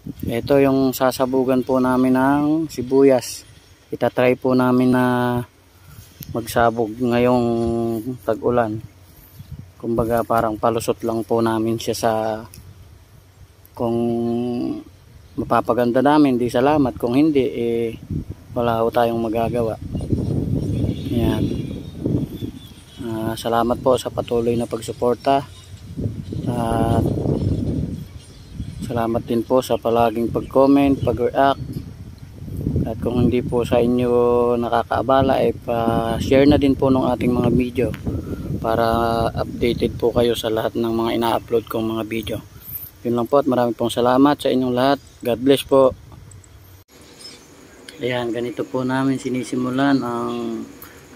Ito yung sasabugan po namin ng sibuyas. Itatry po namin na magsabog ngayong tag-ulan. Kumbaga parang palusot lang po namin siya sa, kung mapapaganda namin di salamat, kung hindi wala po tayong magagawa. Yan. Salamat po sa patuloy na pagsuporta at salamat din po sa palaging pag-comment, pag-react. At kung hindi po sa inyo nakakaabala pa-share na din po ng ating mga video para updated po kayo sa lahat ng mga ina-upload kong mga video. Yun lang po at maraming pong salamat sa inyong lahat. God bless po. Ayan, ganito po namin sinisimulan ang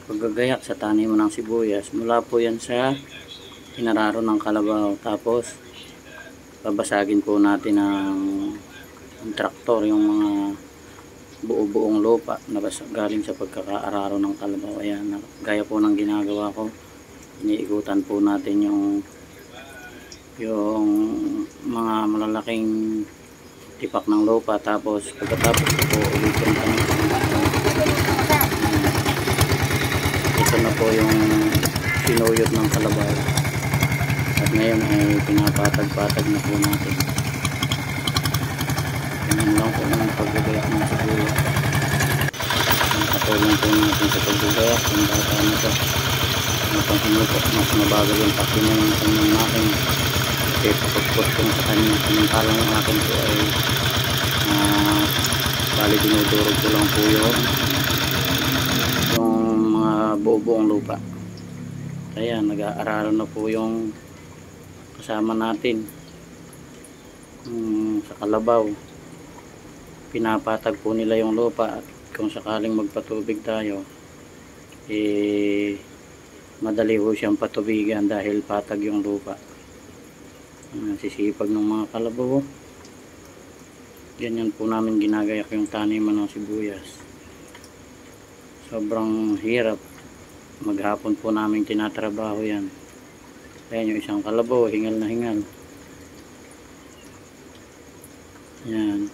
paggagayak sa taniman ng sibuyas. Mula po yan sa inararo ng kalabaw. Tapos babasagin po natin ng traktor yung mga buo-buong lupa na galing sa pagkakaararo ng kalabaw. Ayan, gaya po ng ginagawa ko, iniikutan po natin yung mga malalaking tipak ng lupa. Tapos pagkatapos po ulitin kami, ito na po yung sinuyot ng kalabaw. At ngayon ay pinapatag-patag na po natin. Ganyan lang po ng paggagayak ng sibuyas. Nakatulong po natin sa paggagayak kung bata na ito. Napang hinupot, mas mabagal yung pakina yung kanyang nakin. Kasi papagpot ko sa kanya. Samantalang yung akin po ay bali dinudurog ko lang po yung mga buo-buong lupa. Kaya nag-aararo na po yung kasama natin sa kalabaw. Pinapatag po nila yung lupa at kung sakaling magpatubig tayo madali po siyang patubigan dahil patag yung lupa. Sisipag ng mga kalabaw. Ganyan po namin ginagayak yung taniman ng sibuyas. Sobrang hirap. Maghapon po namin tinatrabaho yan. Ayan yung isang kalabaw, hingal na hingal. Yan.